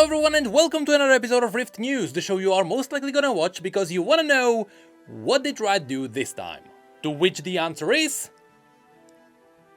Hello everyone and welcome to another episode of Rift News, the show you are most likely gonna watch because you wanna know what did Riot do this time. To which the answer is...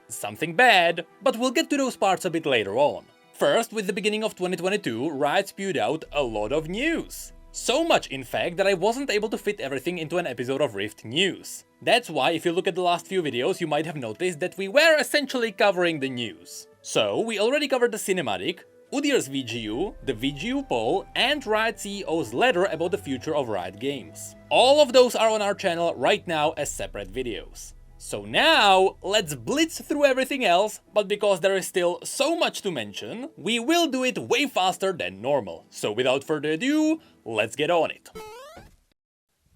something bad, but we'll get to those parts a bit later on. First, with the beginning of 2022, Riot spewed out a lot of news. So much in fact that I wasn't able to fit everything into an episode of Rift News. That's why if you look at the last few videos you might have noticed that we were essentially covering the news. So, we already covered the cinematic, Udyr's VGU, the VGU poll, and Riot CEO's letter about the future of Riot Games. All of those are on our channel right now as separate videos. So now, let's blitz through everything else, but because there is still so much to mention, we will do it way faster than normal. So without further ado, let's get on it.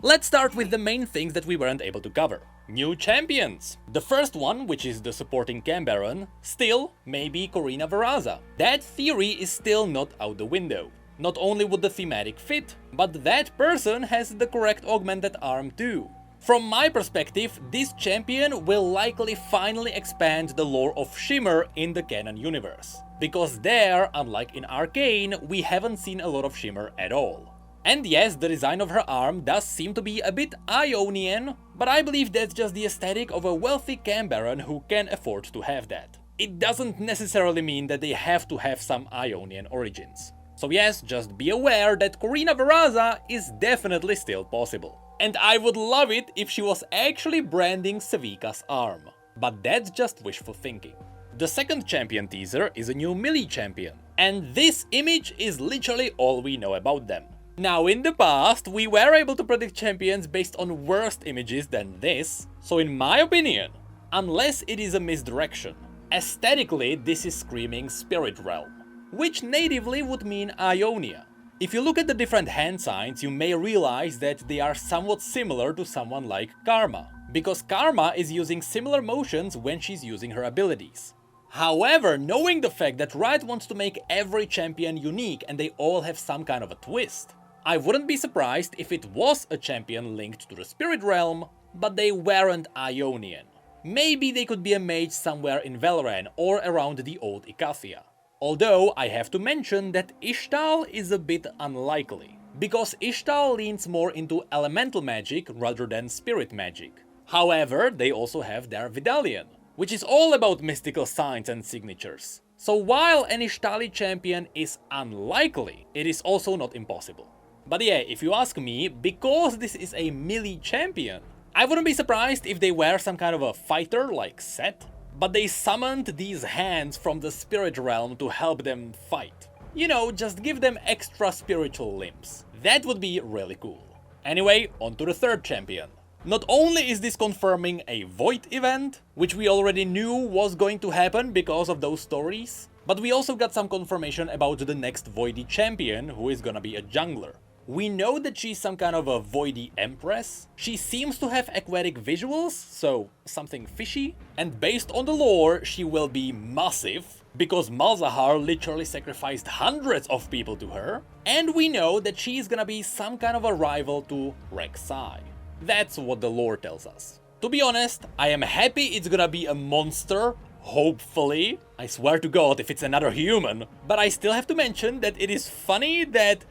Let's start with the main things that we weren't able to cover. New champions! The first one, which is the supporting Cam Baron, still may be Corina Veraza. That theory is still not out the window. Not only would the thematic fit, but that person has the correct augmented arm too. From my perspective, this champion will likely finally expand the lore of Shimmer in the canon universe. Because there, unlike in Arcane, we haven't seen a lot of Shimmer at all. And yes, the design of her arm does seem to be a bit Ionian, but I believe that's just the aesthetic of a wealthy Cam Baron who can afford to have that. It doesn't necessarily mean that they have to have some Ionian origins. So yes, just be aware that Corina Veraza is definitely still possible. And I would love it if she was actually branding Sevika's arm. But that's just wishful thinking. The second champion teaser is a new melee champion. And this image is literally all we know about them. Now in the past, we were able to predict champions based on worse images than this, so in my opinion, unless it is a misdirection, aesthetically this is screaming Spirit Realm, which natively would mean Ionia. If you look at the different hand signs, you may realize that they are somewhat similar to someone like Karma, because Karma is using similar motions when she's using her abilities. However, knowing the fact that Riot wants to make every champion unique and they all have some kind of a twist, I wouldn't be surprised if it was a champion linked to the Spirit Realm, but they weren't Ionian. Maybe they could be a mage somewhere in Valoran or around the old Icathia. Although I have to mention that Ishtal is a bit unlikely, because Ishtal leans more into elemental magic rather than spirit magic. However, they also have their Vidalian, which is all about mystical signs and signatures. So while an Ishtali champion is unlikely, it is also not impossible. But yeah, if you ask me, because this is a melee champion, I wouldn't be surprised if they were some kind of a fighter like Set, but they summoned these hands from the spirit realm to help them fight. You know, just give them extra spiritual limbs. That would be really cool. Anyway, on to the third champion. Not only is this confirming a Void event, which we already knew was going to happen because of those stories, but we also got some confirmation about the next Voidy champion who is gonna be a jungler. We know that she's some kind of a Voidy Empress, she seems to have aquatic visuals, so something fishy, and based on the lore she will be massive, because Malzahar literally sacrificed hundreds of people to her, and we know that she is gonna be some kind of a rival to Rek'Sai. That's what the lore tells us. To be honest, I am happy it's gonna be a monster, hopefully. I swear to God if it's another human, but I still have to mention that it is funny that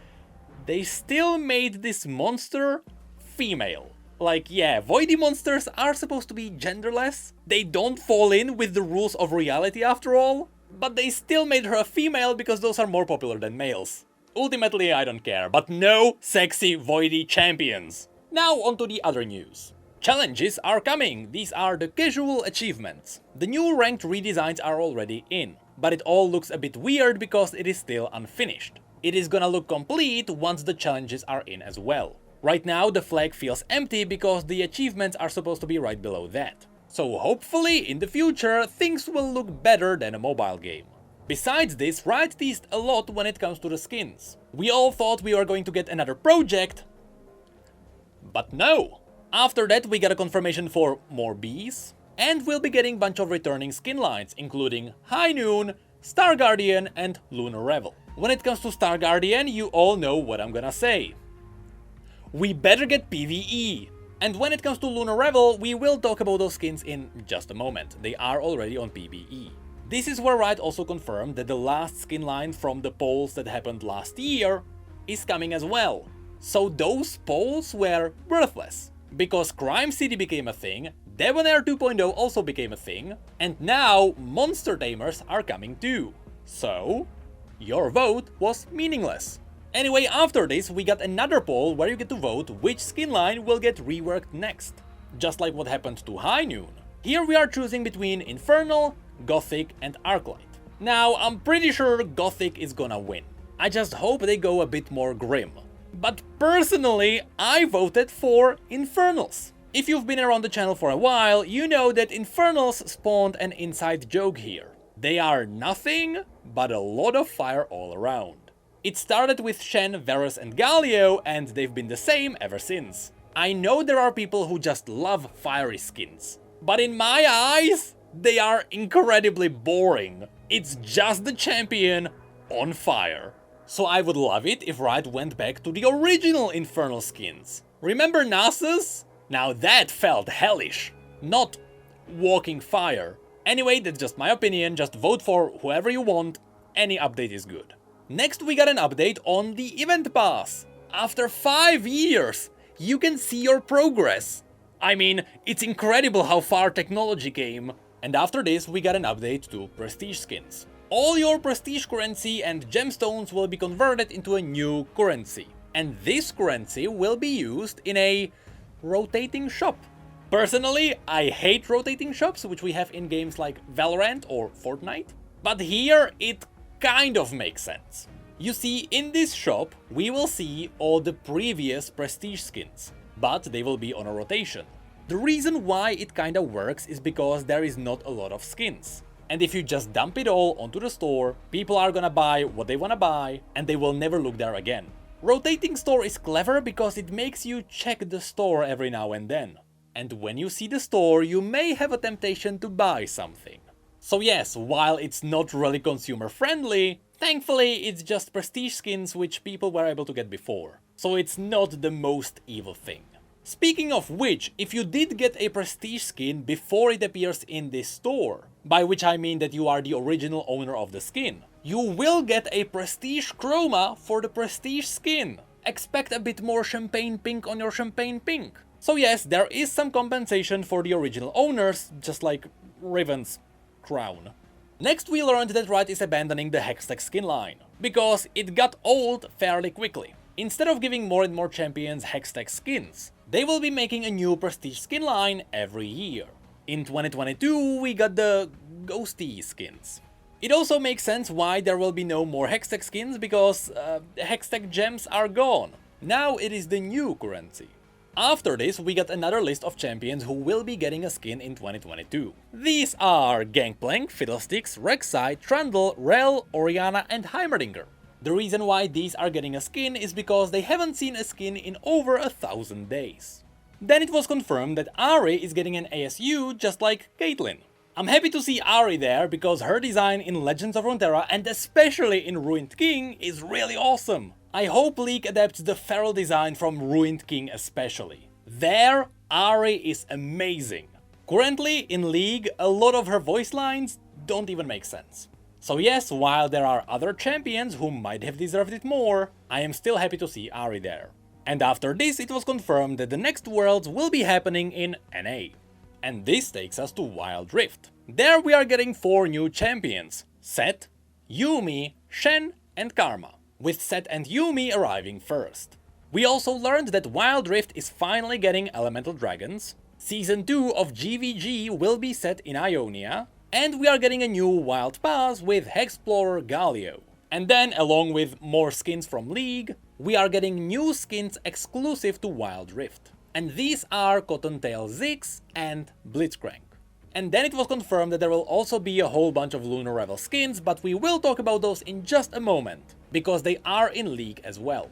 they still made this monster female. Like, yeah, Voidy monsters are supposed to be genderless, they don't fall in with the rules of reality after all, but they still made her a female because those are more popular than males. Ultimately, I don't care, but no sexy Voidy champions. Now onto the other news. Challenges are coming, these are the casual achievements. The new ranked redesigns are already in, but it all looks a bit weird because it is still unfinished. It is gonna look complete once the challenges are in as well. Right now the flag feels empty because the achievements are supposed to be right below that. So hopefully in the future things will look better than a mobile game. Besides this, Riot teased a lot when it comes to the skins. We all thought we were going to get another project, but no! After that we got a confirmation for more bees, and we'll be getting a bunch of returning skin lines, including High Noon, Star Guardian and Lunar Revel. When it comes to Star Guardian, you all know what I'm gonna say. We better get PvE! And when it comes to Lunar Revel, we will talk about those skins in just a moment, they are already on PvE. This is where Riot also confirmed that the last skin line from the polls that happened last year is coming as well. So those polls were worthless, because Crime City became a thing, Debonair 2.0 also became a thing, and now Monster Tamers are coming too. So, your vote was meaningless. Anyway, after this we got another poll where you get to vote which skin line will get reworked next. Just like what happened to High Noon. Here we are choosing between Infernal, Gothic and Arclight. Now, I'm pretty sure Gothic is gonna win. I just hope they go a bit more grim. But personally, I voted for Infernals. If you've been around the channel for a while, you know that Infernals spawned an inside joke here. They are nothing but a lot of fire all around. It started with Shen, Varus and Galio, and they've been the same ever since. I know there are people who just love fiery skins, but in my eyes, they are incredibly boring. It's just the champion on fire. So I would love it if Riot went back to the original Infernal skins. Remember Nasus? Now that felt hellish, not walking fire. Anyway, that's just my opinion, just vote for whoever you want, any update is good. Next we got an update on the event pass. After 5 years, you can see your progress. I mean, it's incredible how far technology came. And after this we got an update to prestige skins. All your prestige currency and gemstones will be converted into a new currency. And this currency will be used in a rotating shop. Personally, I hate rotating shops, which we have in games like Valorant or Fortnite. But here it kind of makes sense. You see, in this shop we will see all the previous prestige skins, but they will be on a rotation. The reason why it kinda works is because there is not a lot of skins. And if you just dump it all onto the store, people are gonna buy what they wanna buy, and they will never look there again. Rotating store is clever because it makes you check the store every now and then. And when you see the store, you may have a temptation to buy something. So yes, while it's not really consumer friendly, thankfully it's just prestige skins which people were able to get before. So it's not the most evil thing. Speaking of which, if you did get a prestige skin before it appears in this store, by which I mean that you are the original owner of the skin, you will get a prestige chroma for the prestige skin. Expect a bit more champagne pink on your champagne pink. So yes, there is some compensation for the original owners, just like Riven's crown. Next we learned that Riot is abandoning the Hextech skin line, because it got old fairly quickly. Instead of giving more and more champions Hextech skins, they will be making a new prestige skin line every year. In 2022 we got the Ghosty skins. It also makes sense why there will be no more Hextech skins, because Hextech gems are gone. Now it is the new currency. After this we got another list of champions who will be getting a skin in 2022. These are Gangplank, Fiddlesticks, Rek'Sai, Trundle, Rel, Orianna and Heimerdinger. The reason why these are getting a skin is because they haven't seen a skin in over 1,000 days. Then it was confirmed that Ahri is getting an ASU just like Caitlyn. I'm happy to see Ahri there because her design in Legends of Runeterra and especially in Ruined King is really awesome. I hope League adapts the feral design from Ruined King especially. There, Ahri is amazing. Currently, in League, a lot of her voice lines don't even make sense. So yes, while there are other champions who might have deserved it more, I am still happy to see Ahri there. And after this it was confirmed that the next Worlds will be happening in NA. And this takes us to Wild Rift. There we are getting 4 new champions: Sett, Yuumi, Shen and Karma, with Sett and Yuumi arriving first. We also learned that Wild Rift is finally getting Elemental Dragons, Season 2 of GVG will be set in Ionia, and we are getting a new Wild Pass with Hexplorer Galio. And then, along with more skins from League, we are getting new skins exclusive to Wild Rift. And these are Cottontail Ziggs and Blitzcrank. And then it was confirmed that there will also be a whole bunch of Lunar Revel skins, but we will talk about those in just a moment, because they are in League as well.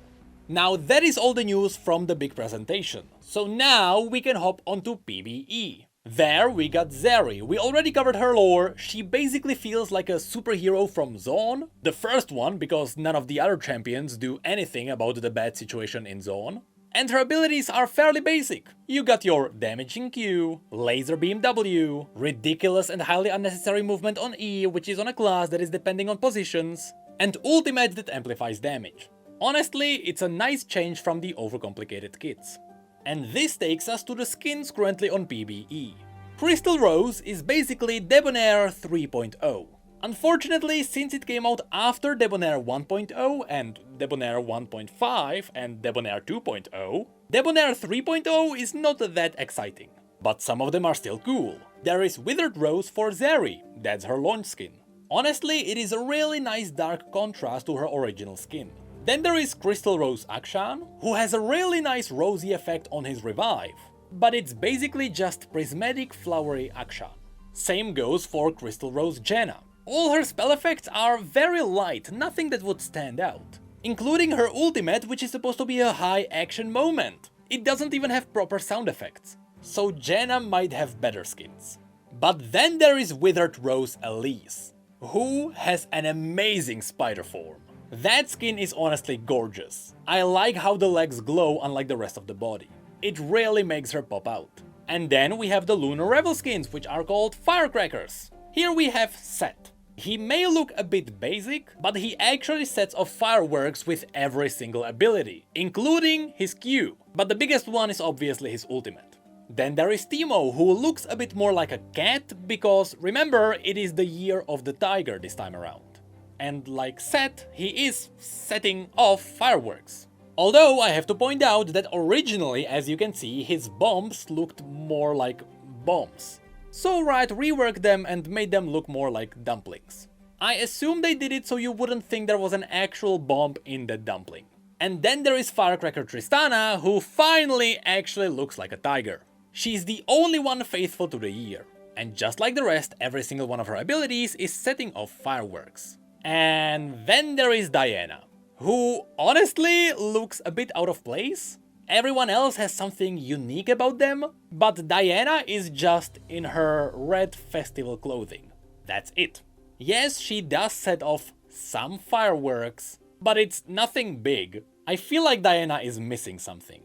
Now that is all the news from the big presentation. So now we can hop onto PvE. There we got Zeri. We already covered her lore. She basically feels like a superhero from Zone. The first one, because none of the other champions do anything about the bad situation in Zone. And her abilities are fairly basic. You got your damaging Q, laser beam W, ridiculous and highly unnecessary movement on E, which is on a class that is depending on positions, and ultimate that amplifies damage. Honestly, it's a nice change from the overcomplicated kits. And this takes us to the skins currently on PBE. Crystal Rose is basically Debonair 3.0. Unfortunately, since it came out after Debonair 1.0 and Debonair 1.5 and Debonair 2.0, Debonair 3.0 is not that exciting. But some of them are still cool. There is Withered Rose for Zeri, that's her launch skin. Honestly, it is a really nice dark contrast to her original skin. Then there is Crystal Rose Akshan, who has a really nice rosy effect on his revive, but it's basically just prismatic flowery Akshan. Same goes for Crystal Rose Jenna. All her spell effects are very light, nothing that would stand out. Including her ultimate, which is supposed to be a high action moment. It doesn't even have proper sound effects. So Jenna might have better skins. But then there is Withered Rose Elise, who has an amazing spider form. That skin is honestly gorgeous. I like how the legs glow unlike the rest of the body. It really makes her pop out. And then we have the Lunar Revel skins, which are called Firecrackers. Here we have Set. He may look a bit basic, but he actually sets off fireworks with every single ability, including his Q. But the biggest one is obviously his ultimate. Then there is Teemo, who looks a bit more like a cat, because remember, it is the year of the tiger this time around. And like Set, he is setting off fireworks. Although I have to point out that originally, as you can see, his bombs looked more like bombs. So Riot reworked them and made them look more like dumplings. I assume they did it so you wouldn't think there was an actual bomb in the dumpling. And then there is Firecracker Tristana, who finally actually looks like a tiger. She's the only one faithful to the year. And just like the rest, every single one of her abilities is setting off fireworks. And then there is Diana, who honestly looks a bit out of place. Everyone else has something unique about them, but Diana is just in her red festival clothing. That's it. Yes, she does set off some fireworks, but it's nothing big. I feel like Diana is missing something.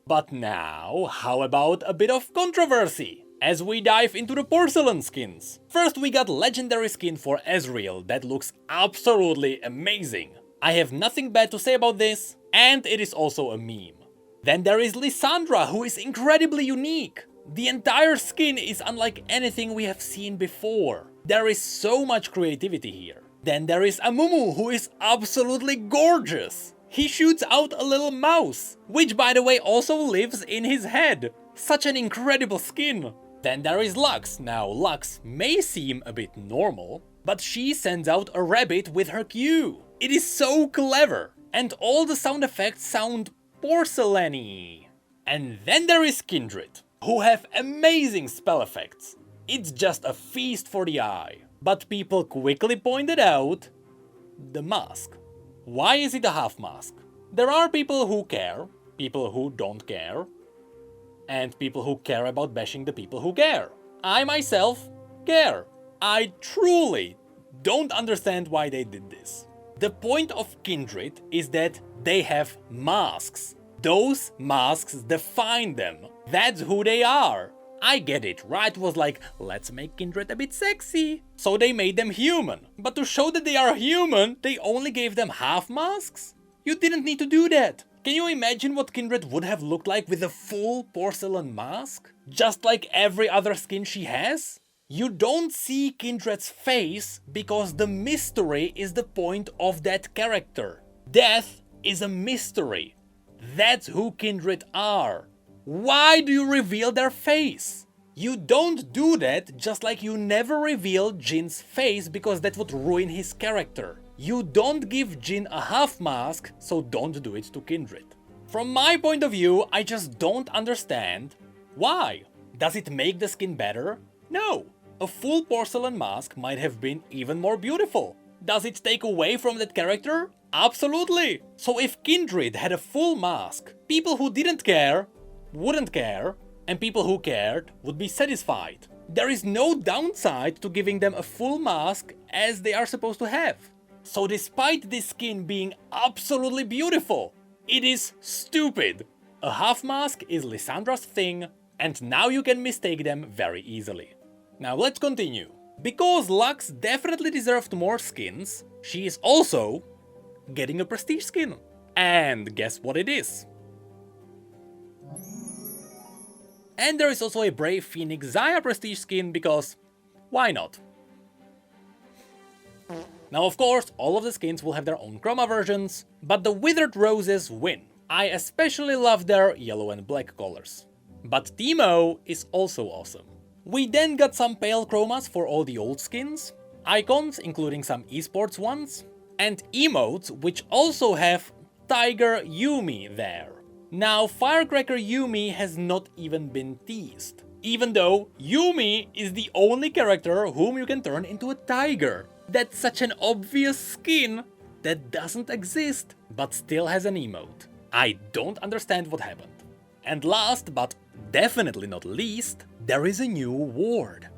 But now, how about a bit of controversy? As we dive into the Porcelain skins. First we got legendary skin for Ezreal that looks absolutely amazing. I have nothing bad to say about this, and it is also a meme. Then there is Lissandra, who is incredibly unique. The entire skin is unlike anything we have seen before. There is so much creativity here. Then there is Amumu, who is absolutely gorgeous. He shoots out a little mouse, which by the way also lives in his head. Such an incredible skin. Then there is Lux. Now Lux may seem a bit normal, but she sends out a rabbit with her Q. It is so clever. And all the sound effects sound porcelain-y. And then there is Kindred, who have amazing spell effects. It's just a feast for the eye. But people quickly pointed out the mask. Why is it a half mask? There are people who care, people who don't care, and people who care about bashing the people who care. I myself care. I truly don't understand why they did this. The point of Kindred is that they have masks. Those masks define them. That's who they are. I get it, Riot was like, let's make Kindred a bit sexy. So they made them human. But to show that they are human, they only gave them half masks? You didn't need to do that. Can you imagine what Kindred would have looked like with a full porcelain mask? Just like every other skin she has? You don't see Kindred's face because the mystery is the point of that character. Death is a mystery. That's who Kindred are. Why do you reveal their face? You don't do that just like you never reveal Jin's face because that would ruin his character. You don't give Jin a half mask, so don't do it to Kindred. From my point of view, I just don't understand why. Does it make the skin better? No. A full porcelain mask might have been even more beautiful. Does it take away from that character? Absolutely! So if Kindred had a full mask, people who didn't care wouldn't care, and people who cared would be satisfied. There is no downside to giving them a full mask as they are supposed to have. So despite this skin being absolutely beautiful, it is stupid. A half mask is Lissandra's thing, and now you can mistake them very easily. Now let's continue. Because Lux definitely deserved more skins, she is also getting a prestige skin. And guess what it is? And there is also a Brave Phoenix Xayah prestige skin because why not? Now of course, all of the skins will have their own chroma versions, but the Withered Roses win. I especially love their yellow and black colors. But Teemo is also awesome. We then got some pale chromas for all the old skins, icons including some esports ones, and emotes which also have Tiger Yuumi there. Now Firecracker Yuumi has not even been teased, even though Yuumi is the only character whom you can turn into a tiger. That's such an obvious skin that doesn't exist, but still has an emote. I don't understand what happened. And last, but definitely not least, there is a new ward.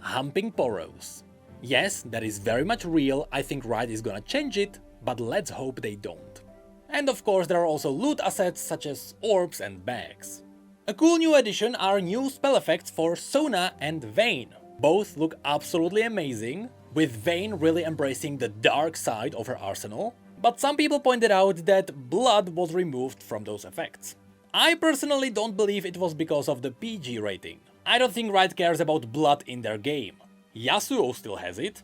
Humping Poros. Yes, that is very much real, I think Riot is gonna change it, but let's hope they don't. And of course there are also loot assets such as orbs and bags. A cool new addition are new spell effects for Sona and Vayne. Both look absolutely amazing, with Vayne really embracing the dark side of her arsenal, but some people pointed out that blood was removed from those effects. I personally don't believe it was because of the PG rating. I don't think Riot cares about blood in their game. Yasuo still has it,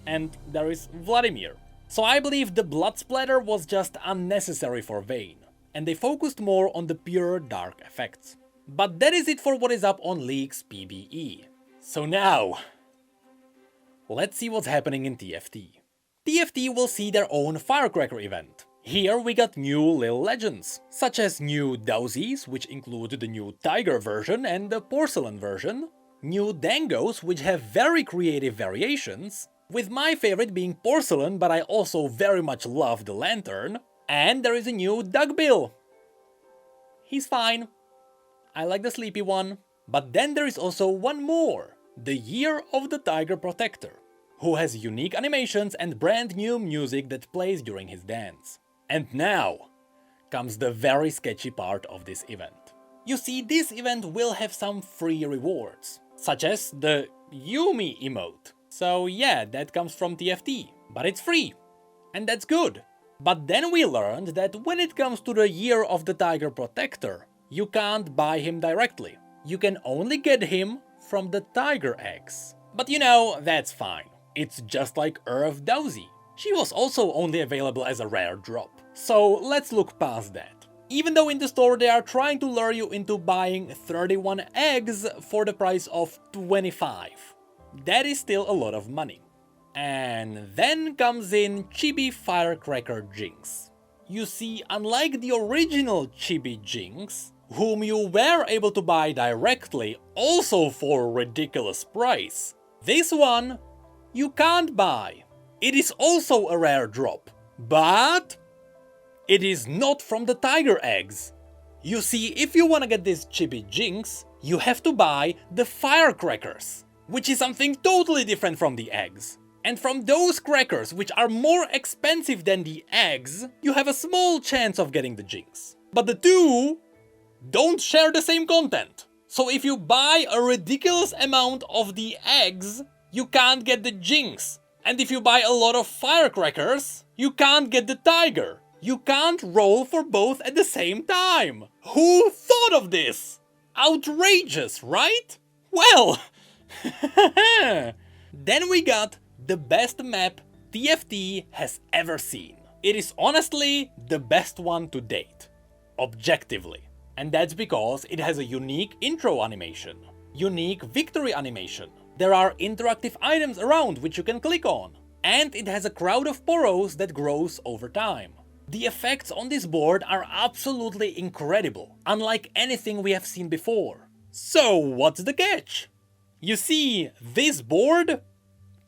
and there is Vladimir. So I believe the blood splatter was just unnecessary for Vayne, and they focused more on the pure dark effects. But that is it for what is up on League's PBE. So now, let's see what's happening in TFT. TFT will see their own Firecracker event. Here we got new Lil Legends, such as new Dowsies, which include the new Tiger version and the Porcelain version, new Dangos, which have very creative variations, with my favorite being Porcelain, but I also very much love the Lantern, and there is a new Dugbill. He's fine. I like the sleepy one. But then there is also one more, the Year of the Tiger Protector, who has unique animations and brand new music that plays during his dance. And now comes the very sketchy part of this event. You see, this event will have some free rewards, such as the Yuumi emote. So yeah, that comes from TFT, but it's free, and that's good. But then we learned that when it comes to the Year of the Tiger Protector, you can't buy him directly. You can only get him from the Tiger eggs. But you know, that's fine. It's just like Earth Dowsy. She was also only available as a rare drop. So let's look past that. Even though in the store they are trying to lure you into buying 31 eggs for the price of 25. That is still a lot of money. And then comes in Chibi Firecracker Jinx. You see, unlike the original Chibi Jinx, whom you were able to buy directly also for a ridiculous price, this one you can't buy. It is also a rare drop, but it is not from the Tiger eggs. You see, if you wanna get this Chibi Jinx, you have to buy the Firecrackers, which is something totally different from the eggs. And from those crackers, which are more expensive than the eggs, you have a small chance of getting the Jinx. But the two don't share the same content. So if you buy a ridiculous amount of the eggs, you can't get the Jinx. And if you buy a lot of Firecrackers, you can't get the Tiger. You can't roll for both at the same time. Who thought of this? Outrageous, right? Well, then we got the best map TFT has ever seen. It is honestly the best one to date, objectively. And that's because it has a unique intro animation, unique victory animation. There are interactive items around which you can click on, and it has a crowd of poros that grows over time. The effects on this board are absolutely incredible, unlike anything we have seen before. So what's the catch? You see, this board,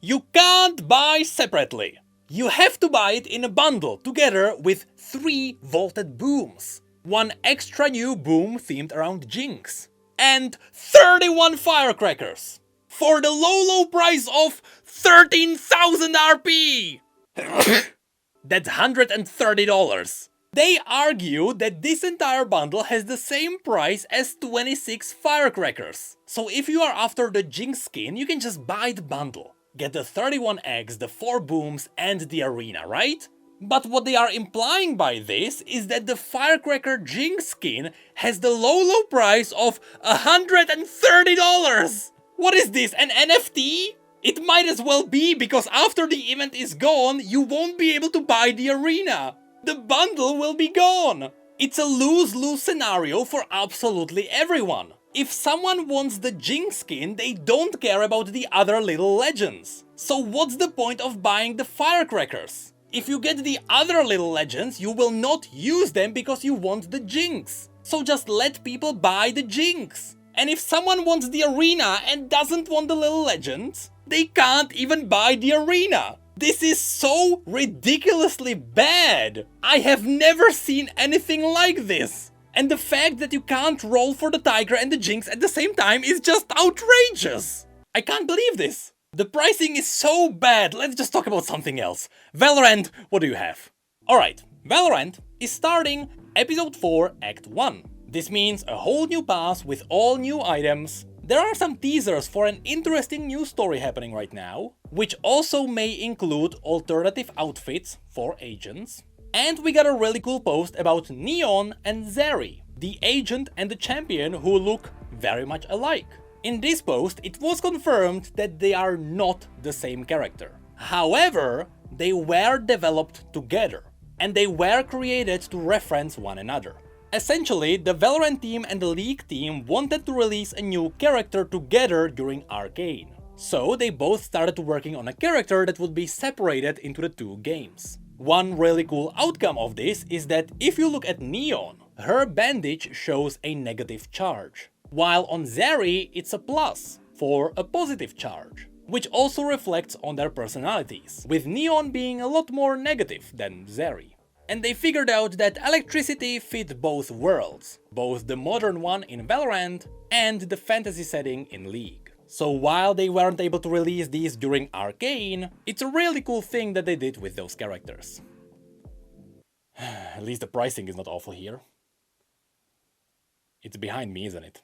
you can't buy separately. You have to buy it in a bundle together with 3 vaulted booms, 1 extra new boom themed around Jinx, and 31 Firecrackers for the low price of 13,000 RP! That's $130. They argue that this entire bundle has the same price as 26 firecrackers. So if you are after the Jinx skin, you can just buy the bundle. Get the 31 eggs, the 4 booms, and the arena, right? But what they are implying by this is that the Firecracker Jinx skin has the low price of $130! What is this, an NFT? It might as well be, because after the event is gone, you won't be able to buy the arena. The bundle will be gone. It's a lose-lose scenario for absolutely everyone. If someone wants the Jinx skin, they don't care about the other little legends. So what's the point of buying the firecrackers? If you get the other little legends, you will not use them because you want the Jinx. So just let people buy the Jinx. And if someone wants the arena and doesn't want the little legends, they can't even buy the arena. This is so ridiculously bad! I have never seen anything like this! And the fact that you can't roll for the Tiger and the Jinx at the same time is just outrageous! I can't believe this! The pricing is so bad, let's just talk about something else. Valorant, what do you have? Alright, Valorant is starting Episode 4 Act 1. This means a whole new pass with all new items. There are some teasers for an interesting new story happening right now, which also may include alternative outfits for agents. And we got a really cool post about Neon and Zeri, the agent and the champion who look very much alike. In this post, it was confirmed that they are not the same character. However, they were developed together, and they were created to reference one another. Essentially, the Valorant team and the League team wanted to release a new character together during Arcane. So they both started working on a character that would be separated into the two games. One really cool outcome of this is that if you look at Neon, her bandage shows a negative charge, while on Zeri it's a plus for a positive charge, which also reflects on their personalities, with Neon being a lot more negative than Zeri. And they figured out that electricity fit both worlds, both the modern one in Valorant and the fantasy setting in League. So while they weren't able to release these during Arcane, it's a really cool thing that they did with those characters. At least the pricing is not awful here. It's behind me, isn't it?